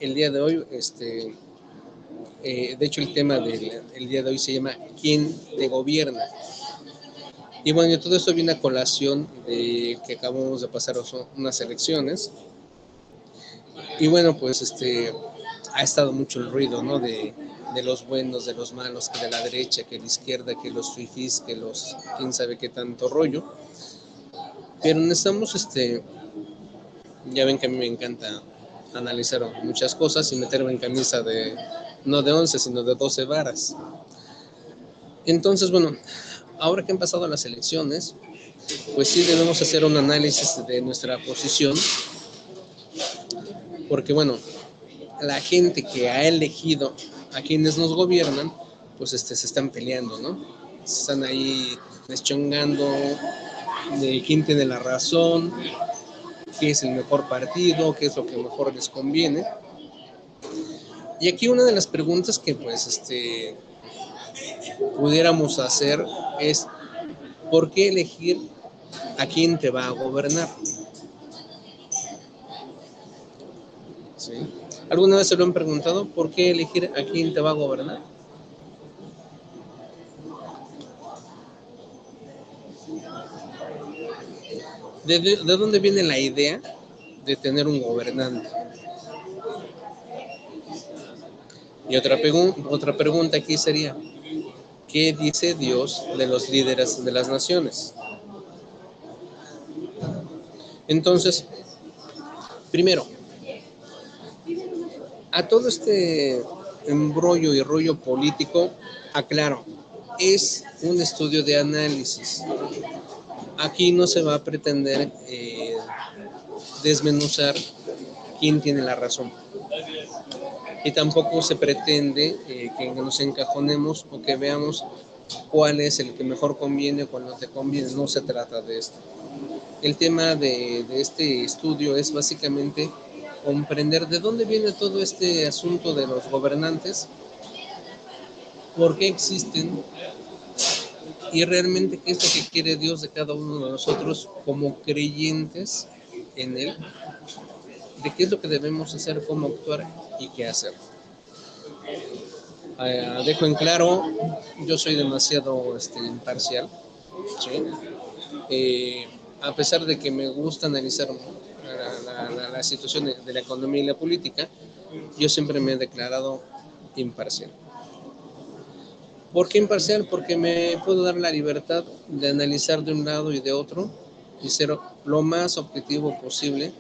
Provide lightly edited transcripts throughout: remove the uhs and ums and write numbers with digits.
el día de hoy, de hecho el tema del el día de hoy se llama ¿Quién te gobierna? Y bueno, todo esto viene a colación de que acabamos de pasar unas elecciones. Y bueno, pues ha estado mucho el ruido, ¿no? De los buenos, de los malos, que de la derecha, que de la izquierda, que los fifís, que los quién sabe qué tanto rollo. Pero necesitamos, ya ven que a mí me encanta analizar muchas cosas y meterme en camisa de, no de 11 sino de 12 varas. Entonces, bueno, ahora que han pasado las elecciones, pues sí debemos hacer un análisis de nuestra posición, porque bueno, la gente que ha elegido a quienes nos gobiernan, pues se están peleando, ¿no? Se están ahí deschongando de quién tiene la razón, qué es el mejor partido, qué es lo que mejor les conviene. Y aquí una de las preguntas que pues pudiéramos hacer es ¿por qué elegir a quién te va a gobernar? ¿Sí? ¿Alguna vez se lo han preguntado? ¿Por qué elegir a quién te va a gobernar? ¿De dónde viene la idea de tener un gobernante? Y otra pregunta aquí sería, ¿qué dice Dios de los líderes de las naciones? Entonces, primero, a todo este embrollo y rollo político, aclaro, es un estudio de análisis. Aquí no se va a pretender desmenuzar quién tiene la razón. Y tampoco se pretende que nos encajonemos o que veamos cuál es el que mejor conviene o cuál no te conviene. No se trata de esto. El tema de este estudio es básicamente comprender de dónde viene todo este asunto de los gobernantes, por qué existen y realmente qué es lo que quiere Dios de cada uno de nosotros como creyentes en Él, de qué es lo que debemos hacer, cómo actuar y qué hacer. Dejo en claro, yo soy demasiado imparcial, ¿sí? A pesar de que me gusta analizar la situación de la economía y la política, yo siempre me he declarado imparcial. ¿Por qué imparcial? Porque me puedo dar la libertad de analizar de un lado y de otro y ser lo más objetivo posible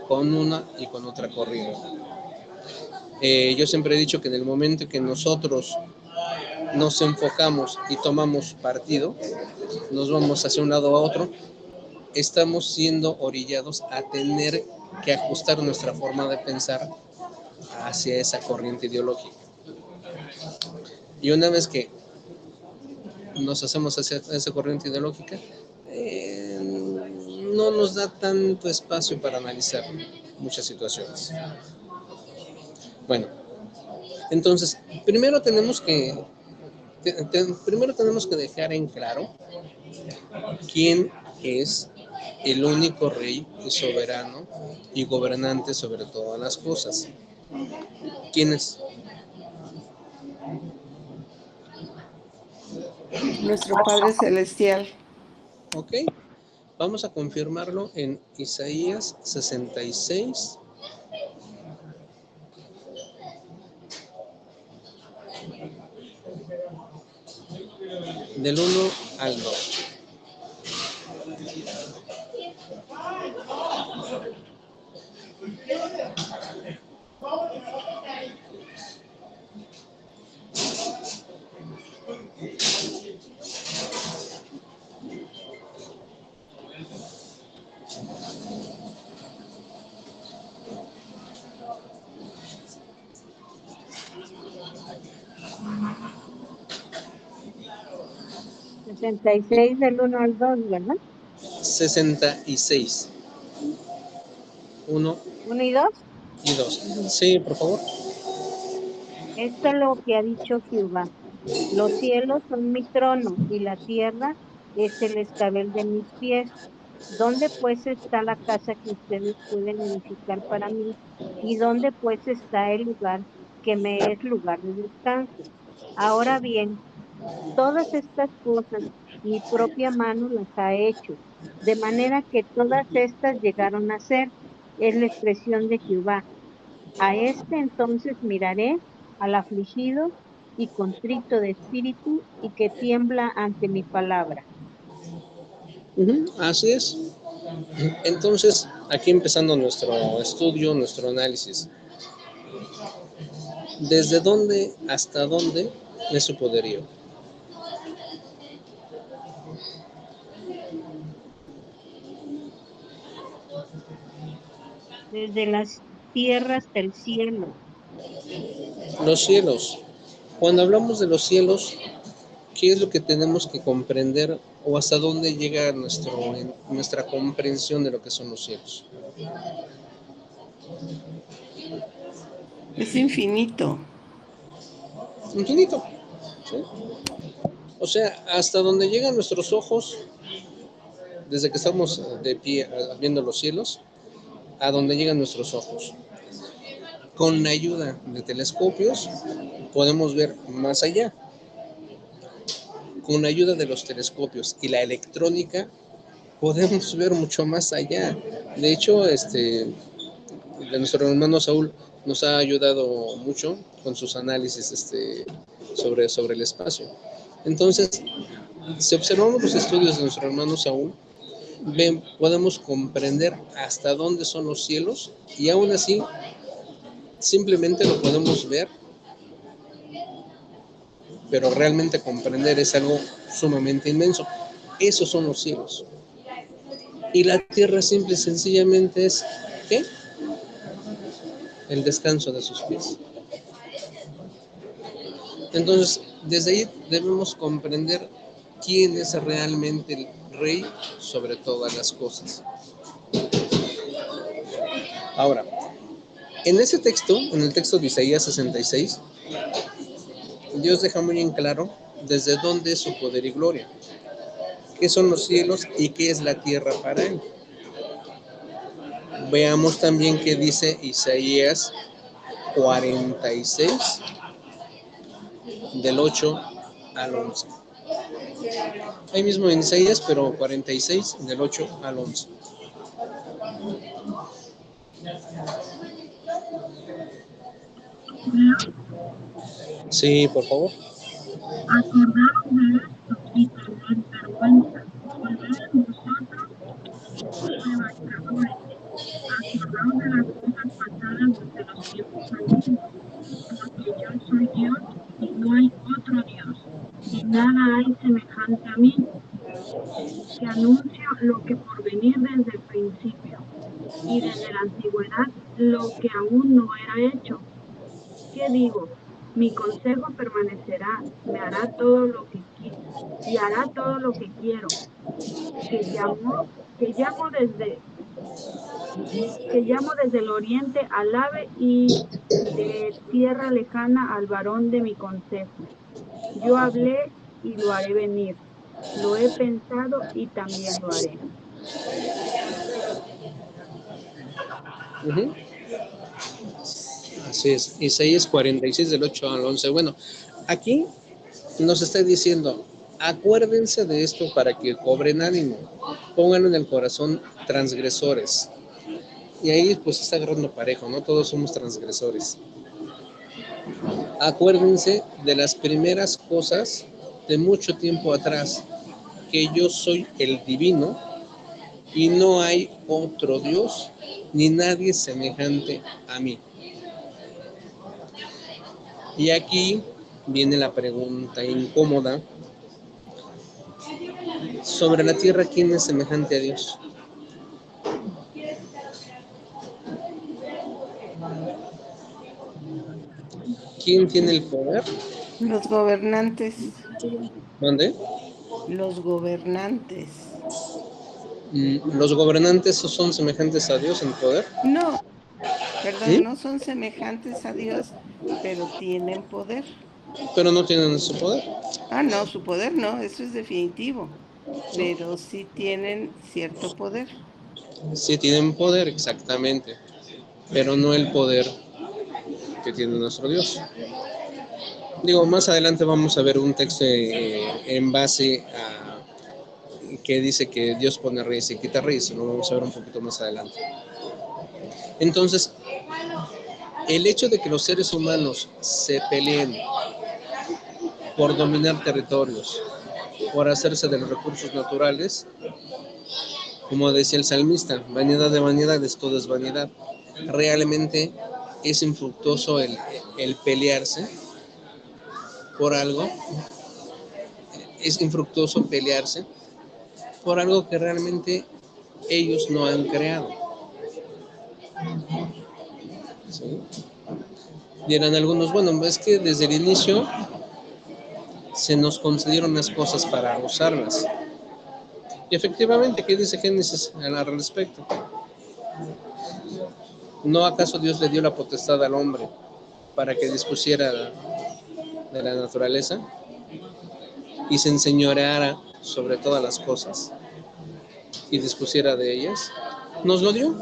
con una y con otra corriente. Yo siempre he dicho que en el momento que nosotros nos enfocamos y tomamos partido, nos vamos hacia un lado a otro, estamos siendo orillados a tener que ajustar nuestra forma de pensar hacia esa corriente ideológica. Y una vez que nos hacemos hacia esa corriente ideológica, no nos da tanto espacio para analizar muchas situaciones. Bueno, entonces, primero tenemos que dejar en claro quién es el único rey y soberano y gobernante sobre todas las cosas. ¿Quién es? Nuestro Padre Celestial. Ok, vamos a confirmarlo en Isaías 66. Del 1 al 2. ¿66 del 1 al 2, verdad? 66. 1 ¿1 y 2? y 2. Uh-huh. Sí, por favor. Esto es lo que ha dicho Jehová. Los cielos son mi trono y la tierra es el escabel de mis pies. ¿Dónde pues está la casa que ustedes pueden edificar para mí? ¿Y dónde pues está el lugar que me es lugar de descanso? Ahora bien, todas estas cosas mi propia mano las ha hecho, de manera que todas estas llegaron a ser, es la expresión de Jehová. A este entonces miraré, al afligido y contrito de espíritu y que tiembla ante mi palabra. Así es. Entonces, aquí empezando nuestro estudio, nuestro análisis. ¿Desde dónde hasta dónde es su poderío? Desde las tierras del cielo. Los cielos. Cuando hablamos de los cielos, ¿qué es lo que tenemos que comprender o hasta dónde llega nuestra comprensión de lo que son los cielos? Es infinito. Infinito. ¿Sí? O sea, hasta donde llegan nuestros ojos, desde que estamos de pie viendo los cielos, a donde llegan nuestros ojos. Con la ayuda de telescopios podemos ver más allá. Con la ayuda de los telescopios y la electrónica podemos ver mucho más allá. De hecho, nuestro hermano Saúl nos ha ayudado mucho con sus análisis sobre el espacio. Entonces, si observamos los estudios de nuestro hermano Saúl, podemos comprender hasta dónde son los cielos y aún así simplemente lo podemos ver, pero realmente comprender es algo sumamente inmenso. Esos son los cielos. Y la tierra simple y sencillamente es, ¿qué? El descanso de sus pies. Entonces, desde ahí debemos comprender quién es realmente el rey sobre todas las cosas. Ahora, en ese texto, en el texto de Isaías 66, Dios deja muy en claro desde dónde es su poder y gloria, qué son los cielos y qué es la tierra para él. Veamos también qué dice Isaías 46, del 8 al 11. Ahí mismo en Isaías, pero 46, del 8 al 11. Sí, por favor. Acordaros de esto y tened vergüenza. Volved vosotros, prevaricadores. Acordaos de las cosas pasadas desde los tiempos antiguos, porque yo soy Dios y no hay otro Dios, y nada hay semejante a mí, que anuncio lo que por venir desde el principio, y desde la antigüedad lo que aún no era hecho. ¿Qué digo? Mi consejo permanecerá, me hará todo lo que y hará todo lo que quiero. Que llamo desde el oriente al ave y de tierra lejana al varón de mi consejo. Yo hablé y lo haré venir. Lo he pensado y también lo haré. Uh-huh. Así es, Isaías 46 del 8 al 11. Bueno, aquí nos está diciendo, acuérdense de esto para que cobren ánimo, pónganlo en el corazón transgresores. Y ahí pues está agarrando parejo, ¿no? Todos somos transgresores. Acuérdense de las primeras cosas de mucho tiempo atrás, que yo soy el divino y no hay otro Dios ni nadie semejante a mí. Y aquí viene la pregunta incómoda. Sobre la tierra, ¿quién es semejante a Dios? ¿Quién tiene el poder? Los gobernantes. ¿Dónde? Los gobernantes. ¿Los gobernantes son semejantes a Dios en poder? No, perdón, no son semejantes a Dios, pero tienen poder. Pero no tienen su poder. Ah, no, su poder no, eso es definitivo. pero sí tienen cierto poder. Sí tienen poder, exactamente, pero no el poder que tiene nuestro Dios. Digo, más adelante vamos a ver un texto en base a que dice que Dios pone reyes y quita reyes, lo vamos a ver un poquito más adelante. Entonces, el hecho de que los seres humanos se peleen por dominar territorios, por hacerse de los recursos naturales, como decía el salmista, vanidad de vanidades, todo es vanidad. Realmente es infructuoso el pelearse por algo, es infructuoso pelearse por algo que realmente ellos no han creado. ¿Sí? Dirán algunos, bueno, es que desde el inicio se nos concedieron las cosas para usarlas. Y efectivamente, ¿qué dice Génesis al respecto? ¿No acaso Dios le dio la potestad al hombre para que dispusiera de la naturaleza y se enseñoreara sobre todas las cosas y dispusiera de ellas? Nos lo dio,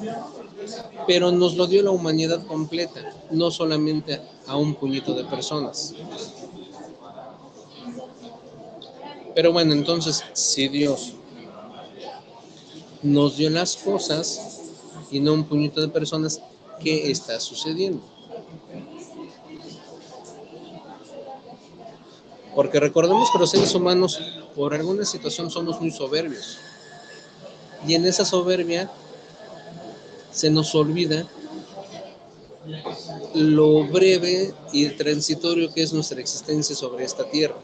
pero nos lo dio la humanidad completa, no solamente a un puñito de personas. Pero bueno, entonces, si Dios nos dio las cosas y no un puñito de personas, ¿qué está sucediendo? Porque recordemos que los seres humanos, por alguna situación, somos muy soberbios. Y en esa soberbia se nos olvida lo breve y transitorio que es nuestra existencia sobre esta tierra.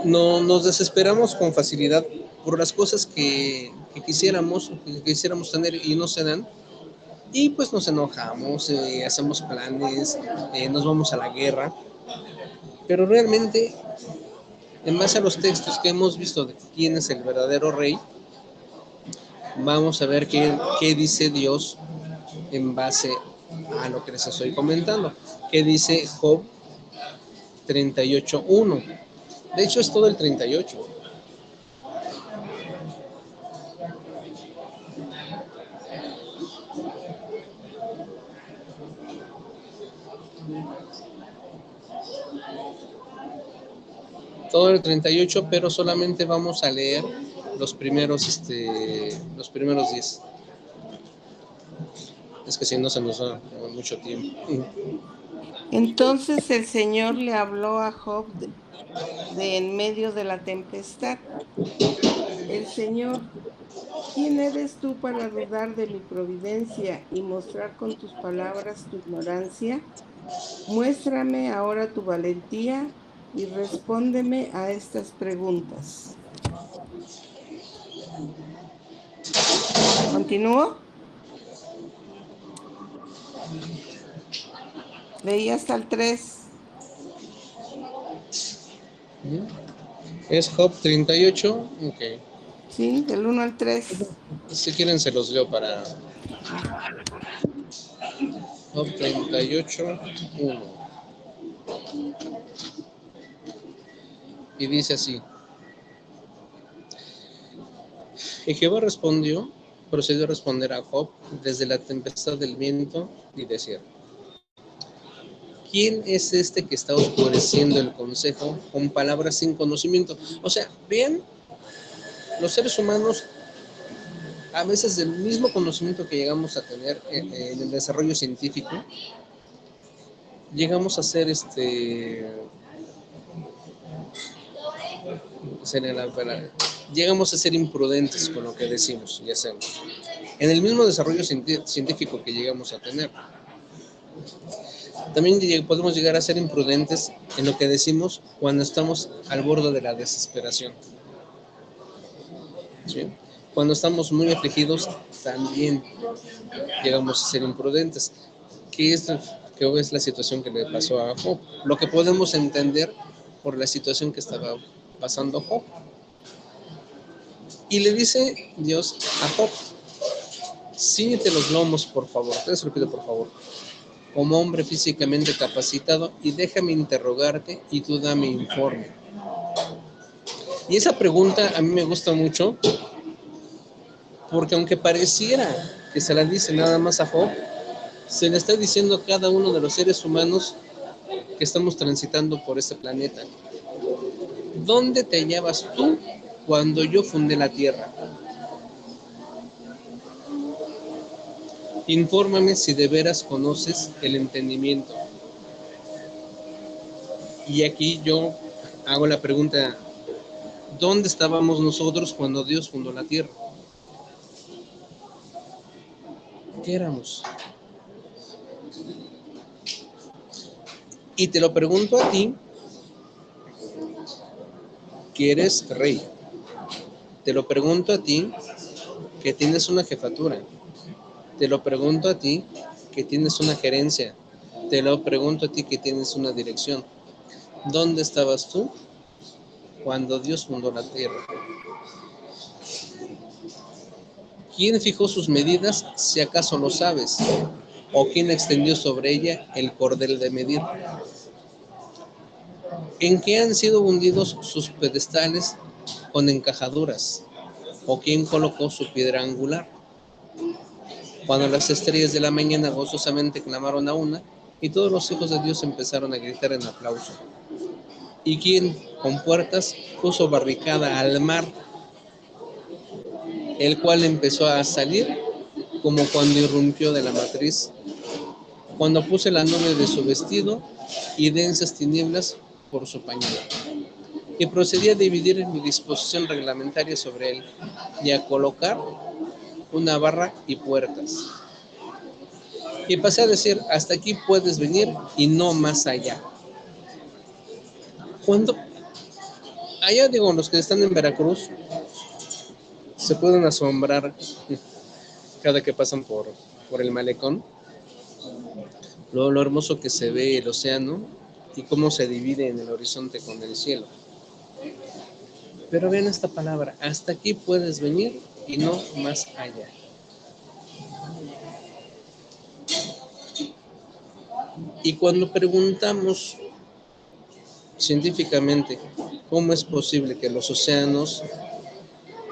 No nos desesperamos con facilidad por las cosas que quisiéramos tener y no se dan. Y pues nos enojamos, hacemos planes, nos vamos a la guerra. Pero realmente, en base a los textos que hemos visto de quién es el verdadero rey, vamos a ver qué dice Dios en base a lo que les estoy comentando. ¿Qué dice Job 38:1? De hecho, es todo el 38. Todo el 38, pero solamente vamos a leer los primeros 10. Es que si no se nos da mucho tiempo. Entonces el Señor le habló a Job de en medio de la tempestad. El Señor, ¿quién eres tú para dudar de mi providencia y mostrar con tus palabras tu ignorancia? Muéstrame ahora tu valentía y respóndeme a estas preguntas. ¿Continúo? Leí hasta el 3. ¿Es Job 38? Ok. Sí, del 1 al 3. Si quieren se los leo para Job 38:1. Y dice así: Y Jehová procedió a responder a Job desde la tempestad del viento y decía: ¿Quién es este que está oscureciendo el consejo con palabras sin conocimiento? O sea, vean, los seres humanos, a veces del mismo conocimiento que llegamos a tener en el desarrollo científico, llegamos a ser llegamos a ser imprudentes con lo que decimos y hacemos. En el mismo desarrollo científico que llegamos a tener. También podemos llegar a ser imprudentes en lo que decimos cuando estamos al borde de la desesperación. ¿Sí? Cuando estamos muy afligidos, también llegamos a ser imprudentes. ¿Qué es la situación que le pasó a Job? Lo que podemos entender por la situación que estaba pasando Job. Y le dice Dios a Job: ciñete los lomos, por favor. Te lo pido, por favor. como hombre físicamente capacitado y déjame interrogarte y tú dame informe. Y esa pregunta a mí me gusta mucho porque aunque pareciera que se la dice nada más a Job, se le está diciendo a cada uno de los seres humanos que estamos transitando por este planeta. ¿Dónde te hallabas tú cuando yo fundé la tierra? Infórmame si de veras conoces el entendimiento. Y aquí yo hago la pregunta, ¿dónde estábamos nosotros cuando Dios fundó la tierra? ¿Qué éramos? Y te lo pregunto a ti, que eres rey. Te lo pregunto a ti, que tienes una jefatura. Te lo pregunto a ti, que tienes una gerencia. Te lo pregunto a ti, que tienes una dirección. ¿Dónde estabas tú cuando Dios fundó la tierra? ¿Quién fijó sus medidas, si acaso lo sabes? ¿O quién extendió sobre ella el cordel de medir? ¿En qué han sido hundidos sus pedestales con encajaduras? ¿O quién colocó su piedra angular? Cuando las estrellas de la mañana gozosamente clamaron a una, y todos los hijos de Dios empezaron a gritar en aplauso. ¿Y quién, con puertas, puso barricada al mar, el cual empezó a salir como cuando irrumpió de la matriz, cuando puse la nube de su vestido y densas tinieblas por su pañuelo? Y procedí a dividir mi disposición reglamentaria sobre él y a colocar una barra y puertas. Y pasé a decir, hasta aquí puedes venir y no más allá. Cuando allá, digo, los que están en Veracruz se pueden asombrar cada que pasan por el malecón, lo hermoso que se ve el océano y cómo se divide en el horizonte con el cielo. Pero vean esta palabra, hasta aquí puedes venir y no más allá. Y cuando preguntamos científicamente cómo es posible que los océanos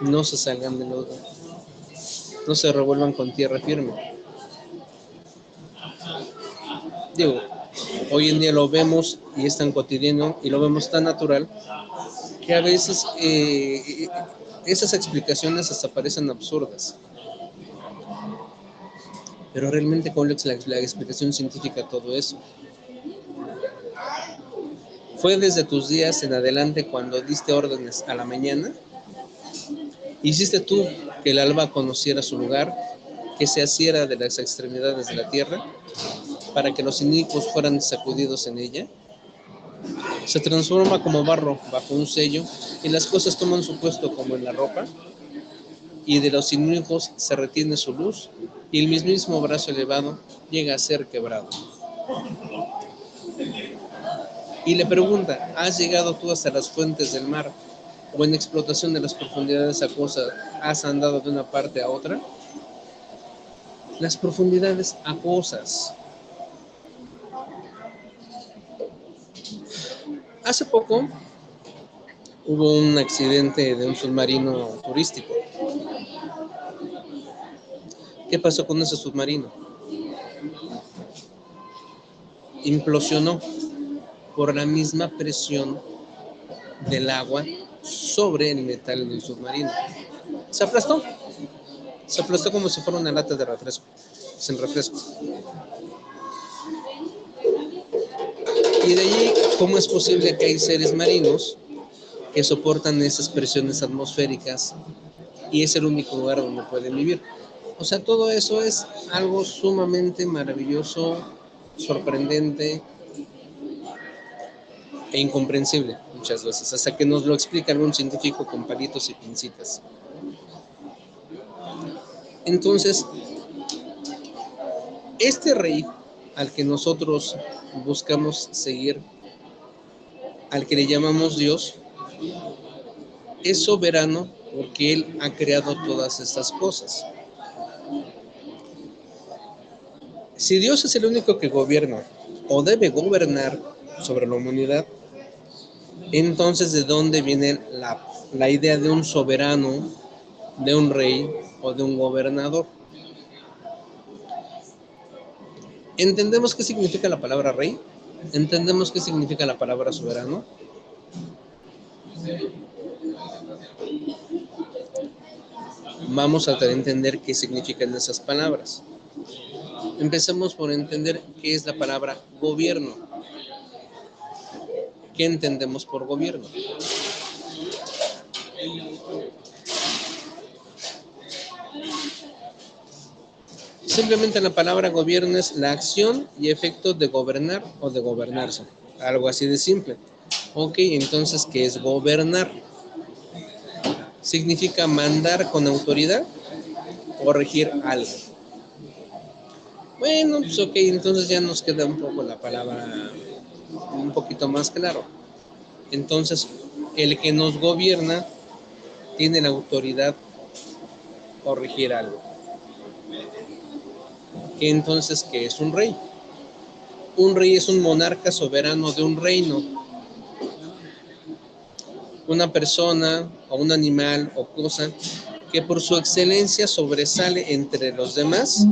no se salgan de lodo, no se revuelvan con tierra firme, digo, hoy en día lo vemos y es tan cotidiano y lo vemos tan natural que a veces esas explicaciones hasta parecen absurdas. Pero realmente, ¿cuál es la explicación científica a todo eso? ¿Fue desde tus días en adelante cuando diste órdenes a la mañana? ¿Hiciste tú que el alba conociera su lugar, que se asiera de las extremidades de la tierra, para que los inicuos fueran sacudidos en ella? Se transforma como barro bajo un sello y las cosas toman su puesto como en la ropa, y de los inicuos se retiene su luz y el mismísimo brazo elevado llega a ser quebrado. Y le pregunta, ¿has llegado tú hasta las fuentes del mar o en explotación de las profundidades acuosas has andado de una parte a otra? Las profundidades acuosas. Hace poco hubo un accidente de un submarino turístico. ¿Qué pasó con ese submarino? Implosionó por la misma presión del agua sobre el metal del submarino. Se aplastó como si fuera una lata de refresco, sin refresco. Y de allí, ¿cómo es posible que hay seres marinos que soportan esas presiones atmosféricas y es el único lugar donde pueden vivir? O sea, todo eso es algo sumamente maravilloso, sorprendente e incomprensible muchas veces, hasta que nos lo explica algún científico con palitos y pincitas. Entonces, este rey al que nosotros buscamos seguir, al que le llamamos Dios, es soberano porque Él ha creado todas estas cosas. Si Dios es el único que gobierna o debe gobernar sobre la humanidad, entonces ¿de dónde viene la idea de un soberano, de un rey o de un gobernador? ¿Entendemos qué significa la palabra rey? ¿Entendemos qué significa la palabra soberano? Vamos a entender qué significan esas palabras. Empecemos por entender qué es la palabra gobierno. ¿Qué entendemos por gobierno? Simplemente la palabra gobierno es la acción y efecto de gobernar o de gobernarse. Algo así de simple. Ok, entonces, ¿qué es gobernar? Significa mandar con autoridad o regir algo. Bueno, pues ok, entonces ya nos queda un poco la palabra un poquito más claro. Entonces, el que nos gobierna tiene la autoridad o regir algo. ¿Qué entonces qué es un rey? Un rey es un monarca soberano de un reino. Una persona o un animal o cosa que por su excelencia sobresale entre los demás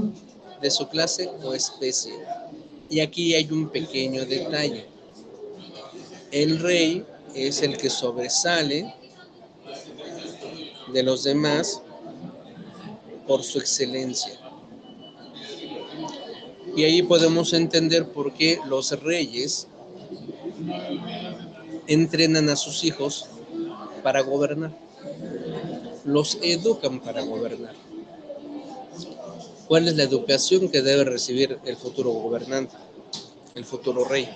de su clase o especie. Y aquí hay un pequeño detalle. El rey es el que sobresale de los demás por su excelencia. Y ahí podemos entender por qué los reyes entrenan a sus hijos para gobernar. Los educan para gobernar. ¿Cuál es la educación que debe recibir el futuro gobernante, el futuro rey?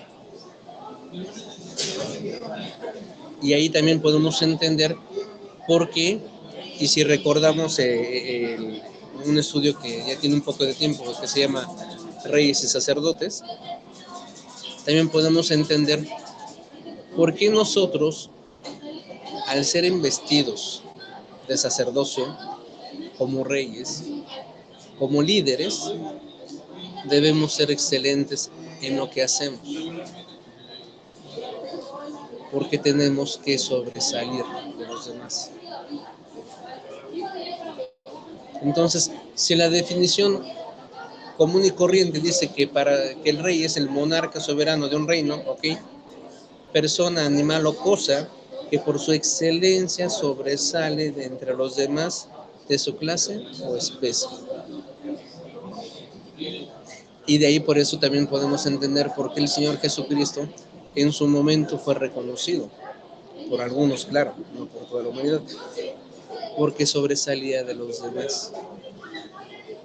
Y ahí también podemos entender por qué, y si recordamos un estudio que ya tiene un poco de tiempo, que se llama Reyes y Sacerdotes, también podemos entender por qué nosotros, al ser investidos de sacerdocio, como reyes, como líderes, debemos ser excelentes en lo que hacemos, porque tenemos que sobresalir de los demás. Entonces, si la definición común y corriente dice que para que el rey es el monarca soberano de un reino, ¿ok? Persona, animal o cosa que por su excelencia sobresale de entre los demás de su clase o especie. Y de ahí por eso también podemos entender por qué el Señor Jesucristo en su momento fue reconocido, por algunos, claro, no por toda la humanidad, porque sobresalía de los demás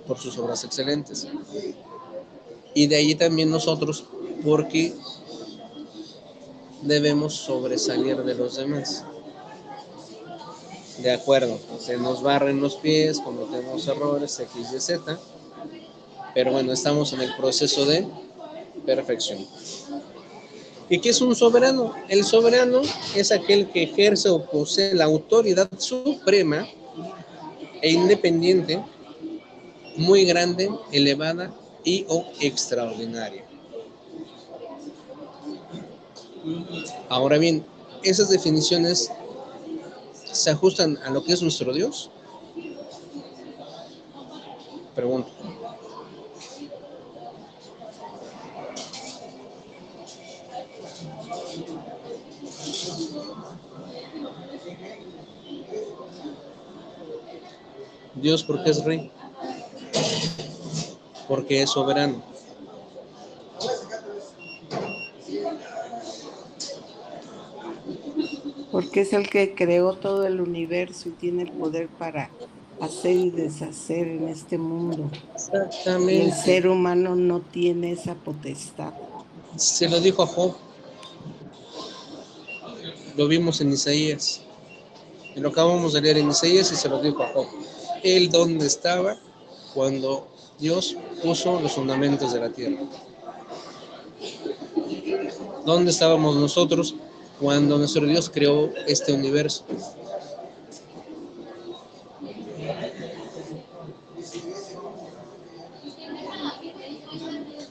por sus obras excelentes. Y de ahí también nosotros, porque debemos sobresalir de los demás. De acuerdo, se nos barren los pies, cometemos errores, X, Y, Z, pero bueno, estamos en el proceso de perfección. ¿Y qué es un soberano? El soberano es aquel que ejerce o posee la autoridad suprema e independiente, muy grande, elevada y o extraordinaria. Ahora bien, esas definiciones se ajustan a lo que es nuestro Dios. Pregunto. Dios, ¿por qué es rey? Porque es soberano. Porque es el que creó todo el universo y tiene el poder para hacer y deshacer en este mundo. Exactamente. Y el ser humano no tiene esa potestad. Se lo dijo a Job. Lo vimos en Isaías. Y lo acabamos de leer en Isaías y se lo dijo a Job. Él dónde estaba cuando Dios puso los fundamentos de la tierra. ¿Dónde estábamos nosotros cuando nuestro Dios creó este universo?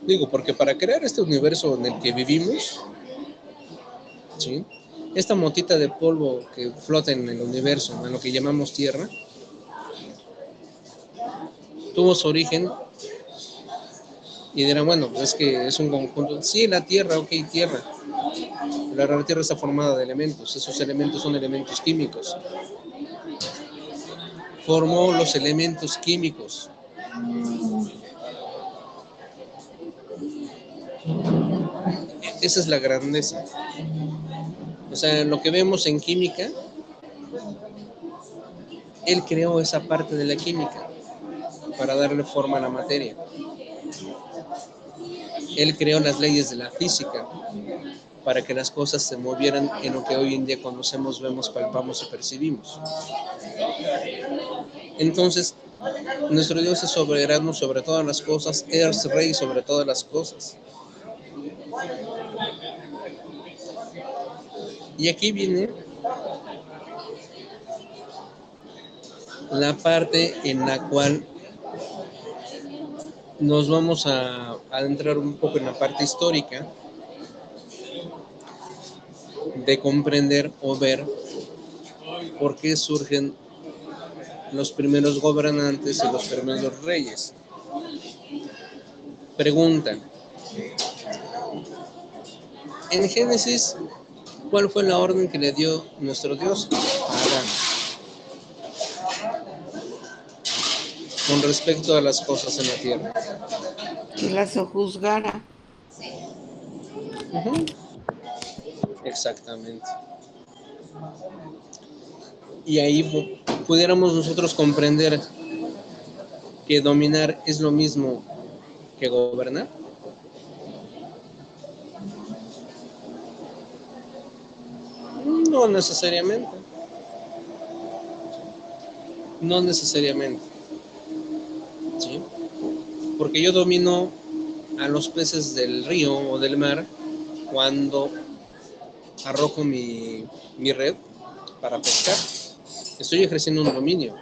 Digo, porque para crear este universo en el que vivimos, ¿sí? Esta motita de polvo que flota en el universo, en lo que llamamos Tierra, tuvo su origen y dirán, bueno, es que es un conjunto. Sí, la Tierra, ok, Tierra. La Tierra está formada de elementos, esos elementos son elementos químicos. Formó los elementos químicos. Esa es la grandeza. O sea, lo que vemos en química, él creó esa parte de la química para darle forma a la materia. Él creó las leyes de la física para que las cosas se movieran en lo que hoy en día conocemos, vemos, palpamos y percibimos. Entonces, nuestro Dios es soberano sobre todas las cosas, es rey sobre todas las cosas. Y aquí viene la parte en la cual nos vamos a adentrar un poco en la parte histórica de comprender o ver por qué surgen los primeros gobernantes y los primeros reyes. Pregunta, en Génesis, ¿cuál fue la orden que le dio nuestro Dios a Adán con respecto a las cosas en la tierra? Que la sojuzgara. Uh-huh. Exactamente. Y ahí pudiéramos nosotros comprender que dominar es lo mismo que gobernar. No necesariamente. No necesariamente. ¿Sí? Porque yo domino a los peces del río o del mar cuando arrojo mi red para pescar. Estoy ejerciendo un dominio,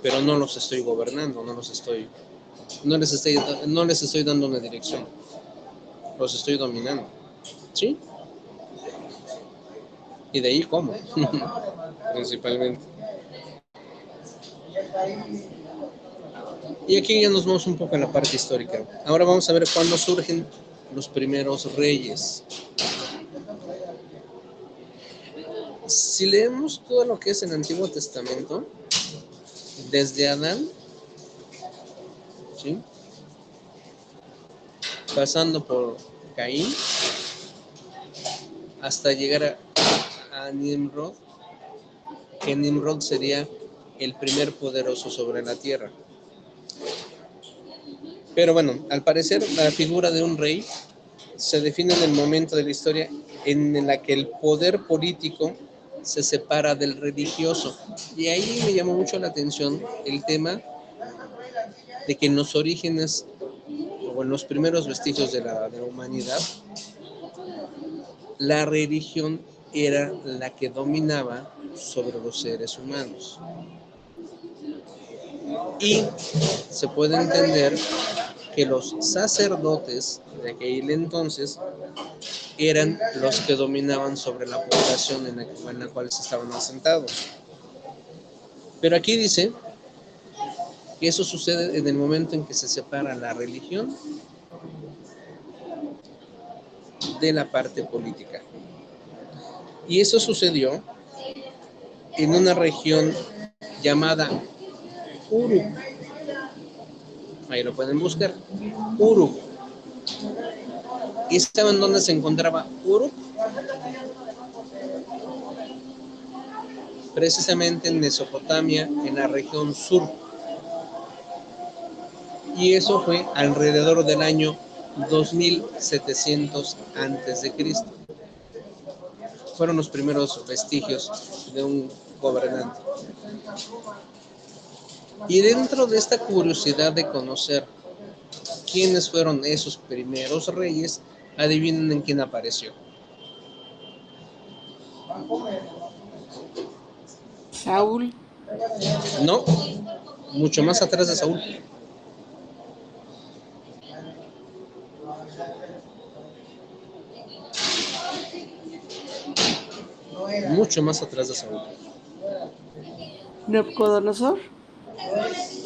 pero no los estoy gobernando, no les estoy dando una dirección, los estoy dominando. ¿Sí? Y de ahí como, principalmente. Y aquí ya nos vamos un poco a la parte histórica. Ahora vamos a ver cuándo surgen los primeros reyes. Si leemos todo lo que es el Antiguo Testamento, desde Adán, ¿sí? Pasando por Caín, hasta llegar a Nimrod, que Nimrod sería el primer poderoso sobre la tierra. Pero bueno, al parecer la figura de un rey se define en el momento de la historia en la que el poder político se separa del religioso. Y ahí me llamó mucho la atención el tema de que en los orígenes o en los primeros vestigios de la humanidad, la religión era la que dominaba sobre los seres humanos. Y se puede entender que los sacerdotes de aquel entonces eran los que dominaban sobre la población en la cual se estaban asentados. Pero aquí dice que eso sucede en el momento en que se separa la religión de la parte política. Y eso sucedió en una región llamada Uruk. Ahí lo pueden buscar. Uruk. ¿Y saben dónde se encontraba Uruk? Precisamente en Mesopotamia, en la región sur. Y eso fue alrededor del año 2700 antes de Cristo. Fueron los primeros vestigios de un gobernante. Y dentro de esta curiosidad de conocer quiénes fueron esos primeros reyes, adivinen en quién apareció. Saúl. No, mucho más atrás de Saúl. Mucho más atrás de Saúl. Nabucodonosor.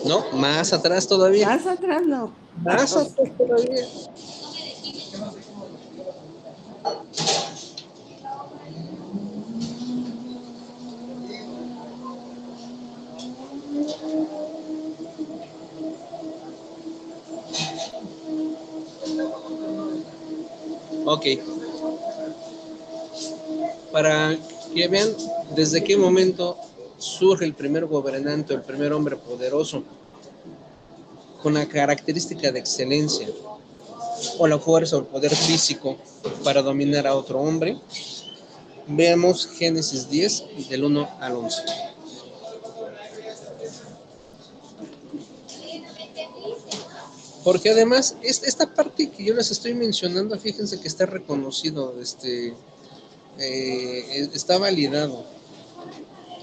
No, más atrás todavía. Más atrás no. Más atrás todavía. Ok. Para que vean desde qué momento surge el primer gobernante, el primer hombre poderoso, con la característica de excelencia, o la fuerza o el poder físico para dominar a otro hombre. Veamos Génesis 10, del 1 al 11. Porque además, esta parte que yo les estoy mencionando, fíjense que está reconocido, está validado.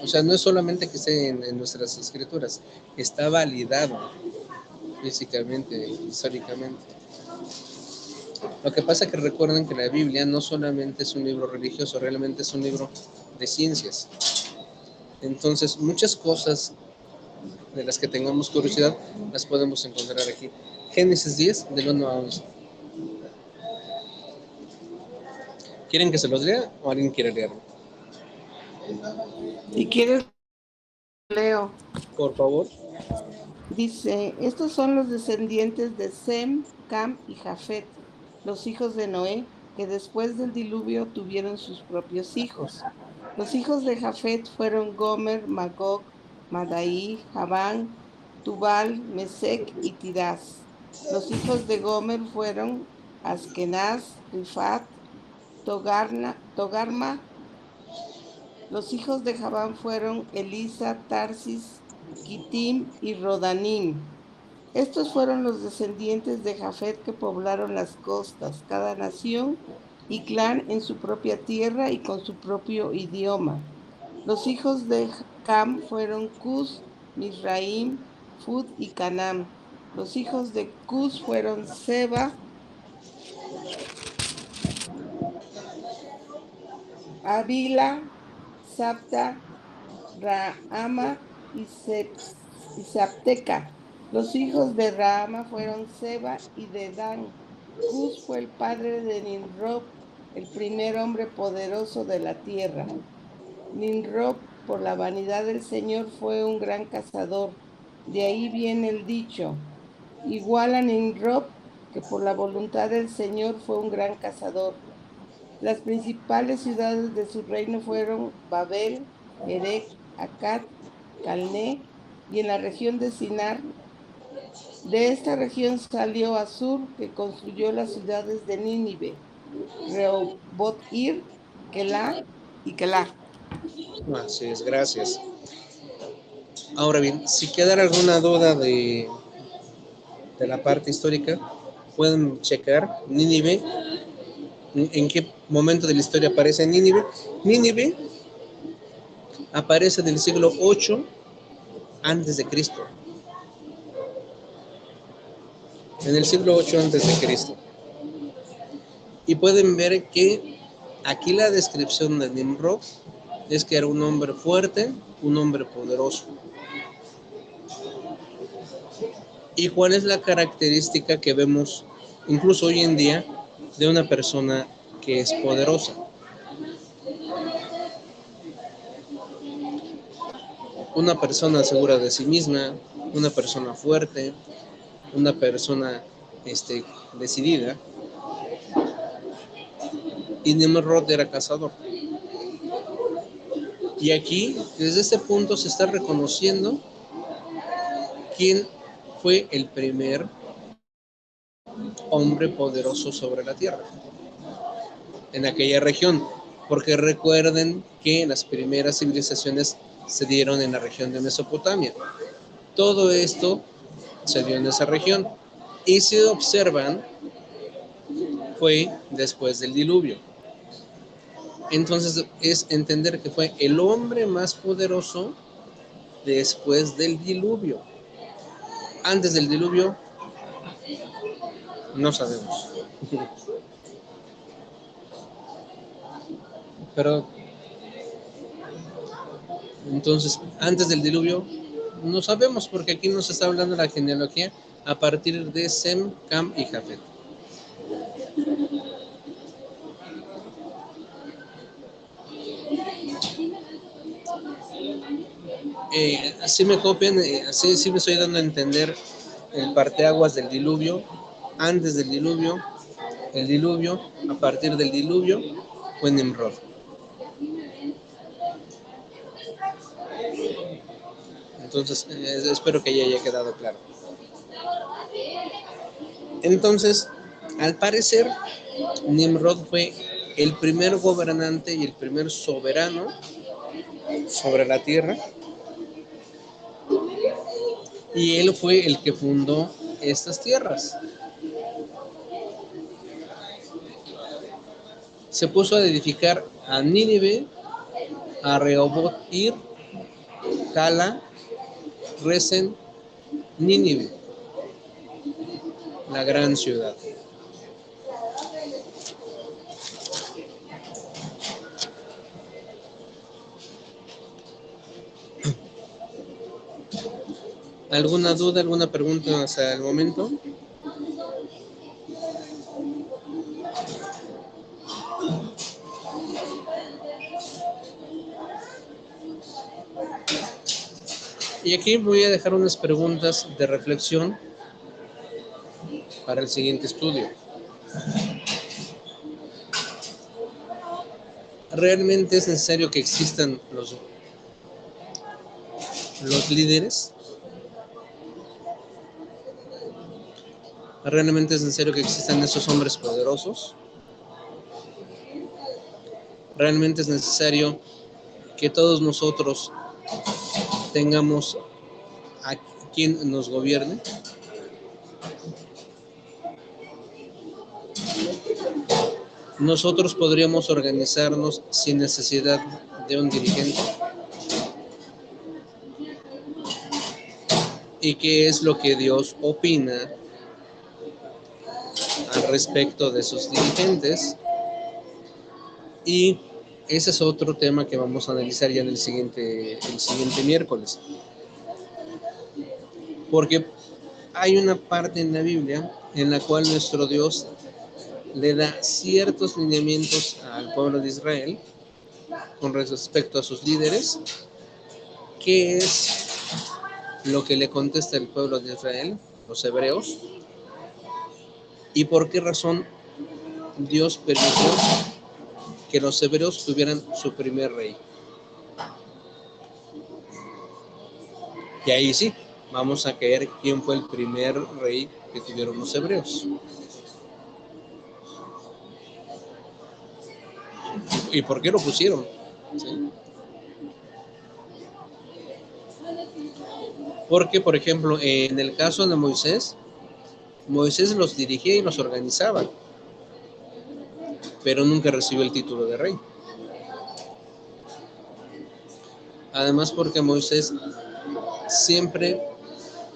O sea, no es solamente que esté en nuestras escrituras, está validado físicamente, históricamente. Lo que pasa es que recuerden que la Biblia no solamente es un libro religioso, realmente es un libro de ciencias. Entonces, muchas cosas de las que tengamos curiosidad las podemos encontrar aquí. Génesis 10, del 1 a 11. ¿Quieren que se los lea o alguien quiere leerlo? Si quieres, leo. Por favor. Dice, estos son los descendientes de Sem, Cam y Jafet, los hijos de Noé, que después del diluvio tuvieron sus propios hijos. Los hijos de Jafet fueron Gomer, Magog, Madai, Javán, Tubal, Mesec y Tirás. Los hijos de Gomer fueron Askenaz, Rifat, Togarma. Los hijos de Javán fueron Elisa, Tarsis, Kitim y Rodanim. Estos fueron los descendientes de Jafet que poblaron las costas, cada nación y clan en su propia tierra y con su propio idioma. Los hijos de Cam fueron Cus, Misraim, Fud y Canam. Los hijos de Cus fueron Seba, Avila, Sapta, Raama y Sapteca. Los hijos de Raama fueron Seba y Dedán. Cus fue el padre de Nimrod, el primer hombre poderoso de la tierra. Nimrod, por la vanidad del Señor, fue un gran cazador. De ahí viene el dicho, igual a Nimrod, que por la voluntad del Señor fue un gran cazador. Las principales ciudades de su reino fueron Babel, Erech, Akkad, Calné y en la región de Sinar. De esta región salió Asur, que construyó las ciudades de Nínive, Rehoboth-ir, Kelá y Kelá. Así es, gracias. Ahora bien, si quedara alguna duda de la parte histórica, pueden checar Nínive. ¿En qué momento de la historia aparece Nínive? Nínive aparece del siglo 8 antes de Cristo. En el siglo 8 antes de Cristo. Y pueden ver que aquí la descripción de Nimrod es que era un hombre fuerte, un hombre poderoso. ¿Y cuál es la característica que vemos incluso hoy en día de una persona que es poderosa? Una persona segura de sí misma, una persona fuerte, una persona decidida. Y Nimrod era cazador. Y aquí, desde este punto, se está reconociendo quién fue el primer hombre poderoso sobre la tierra en aquella región, porque recuerden que las primeras civilizaciones se dieron en la región de Mesopotamia. Todo esto se dio en esa región y si observan fue después del diluvio. Entonces es entender que fue el hombre más poderoso después del diluvio. Antes del diluvio No sabemos. Pero entonces, antes del diluvio, no sabemos porque aquí nos está hablando la genealogía a partir de Sem, Cam y Jafet. Así me copian, así sí me estoy dando a entender el parteaguas del diluvio, antes del diluvio, el diluvio, a partir del diluvio, fue Nimrod. Entonces, espero que ya haya quedado claro. Entonces, al parecer, Nimrod fue el primer gobernante y el primer soberano sobre la tierra, y él fue el que fundó estas tierras. Se puso a edificar a Nínive, a Rehoboth Ir, Cala, Resen, Nínive, la gran ciudad. ¿Alguna duda, alguna pregunta hasta el momento? Y aquí voy a dejar unas preguntas de reflexión para el siguiente estudio. ¿Realmente es necesario que existan los líderes? ¿Realmente es necesario que existan esos hombres poderosos? ¿Realmente es necesario que todos nosotros tengamos a quien nos gobierne? Nosotros podríamos organizarnos sin necesidad de un dirigente. ¿Y qué es lo que Dios opina al respecto de sus dirigentes? Y ese es otro tema que vamos a analizar ya en el siguiente miércoles. Porque hay una parte en la Biblia en la cual nuestro Dios le da ciertos lineamientos al pueblo de Israel con respecto a sus líderes. ¿Qué es lo que le contesta el pueblo de Israel, los hebreos? ¿Y por qué razón Dios permitió que los hebreos tuvieran su primer rey? Y ahí sí, vamos a caer quién fue el primer rey que tuvieron los hebreos. ¿Y por qué lo pusieron? ¿Sí? Porque, por ejemplo, en el caso de Moisés, Moisés los dirigía y los organizaba, pero nunca recibió el título de rey. Además, porque Moisés siempre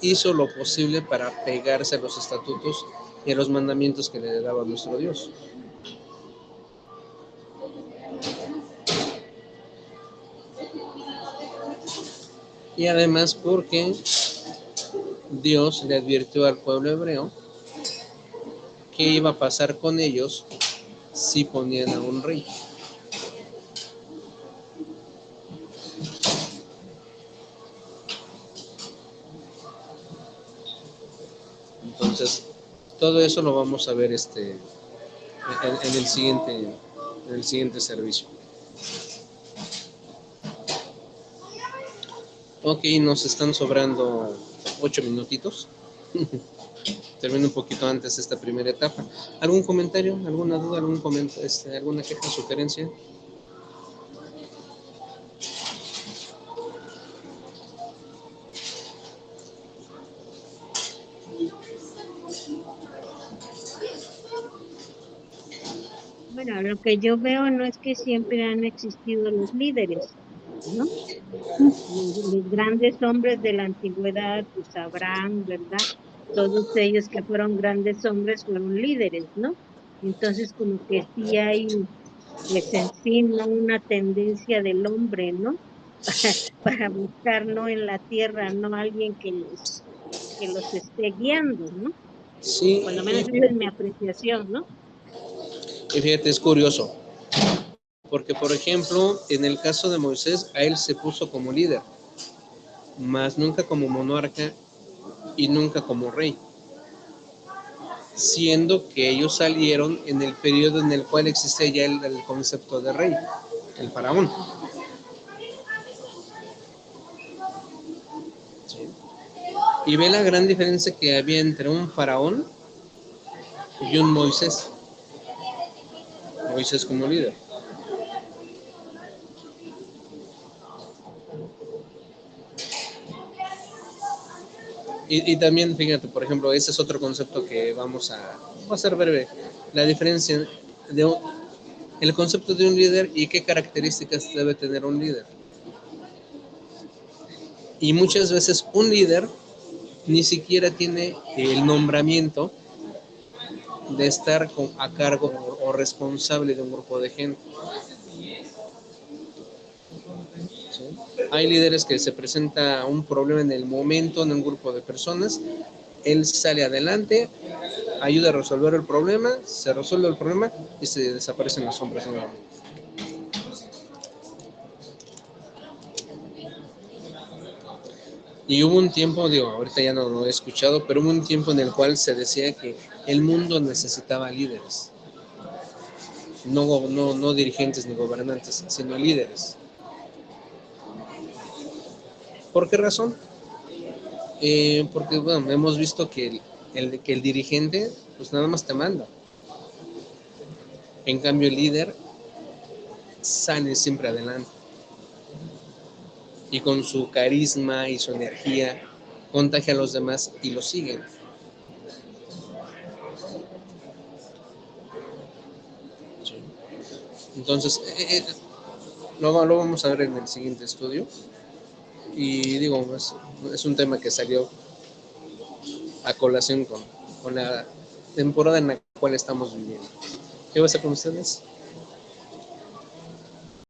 hizo lo posible para pegarse a los estatutos y a los mandamientos que le daba nuestro Dios. Y además porque Dios le advirtió al pueblo hebreo qué iba a pasar con ellos si ponían a un rey. Entonces, todo eso lo vamos a ver en el siguiente servicio. Ok, nos están sobrando 8 minutitos. Termino un poquito antes esta primera etapa. ¿Algún comentario, alguna duda, alguna queja, sugerencia? Bueno, lo que yo veo no es que siempre han existido los líderes, ¿no? Los grandes hombres de la antigüedad, pues Abraham, ¿verdad? todos ellos que fueron grandes hombres fueron líderes, ¿no? Entonces como que sí hay, pues en sí, ¿no? Una tendencia del hombre, ¿no? Para buscar, ¿no? En la tierra, ¿no? Alguien que los esté guiando, ¿no? Sí, Por lo menos esa es mi apreciación, ¿no? y fíjate, es curioso, porque por ejemplo, en el caso de Moisés, a él se puso como líder, mas nunca como monarca y nunca como rey, siendo que ellos salieron en el periodo en el cual existía ya el concepto de rey, el faraón. ¿Sí? Y ve la gran diferencia que había entre un faraón y un Moisés. Moisés como líder. Y también, fíjate, por ejemplo, ese es otro concepto que va a ser breve. La diferencia de el concepto de un líder y qué características debe tener un líder. Y muchas veces un líder ni siquiera tiene el nombramiento de estar a cargo o responsable de un grupo de gente. ¿Sí? Hay líderes que se presenta un problema en el momento en un grupo de personas, él sale adelante, ayuda a resolver el problema, se resuelve el problema y se desaparecen las sombras nuevamente. Y hubo un tiempo, digo, ahorita ya no lo he escuchado, pero hubo un tiempo en el cual se decía que el mundo necesitaba líderes. No dirigentes ni gobernantes, sino líderes. ¿Por qué razón? Porque bueno, hemos visto que que el dirigente pues nada más te manda. En cambio el líder sale siempre adelante. Y con su carisma y su energía contagia a los demás y lo siguen. Sí. Entonces, lo vamos a ver en el siguiente estudio. Y digo, es un tema que salió a colación con la temporada en la cual estamos viviendo. ¿Qué va a hacer con ustedes?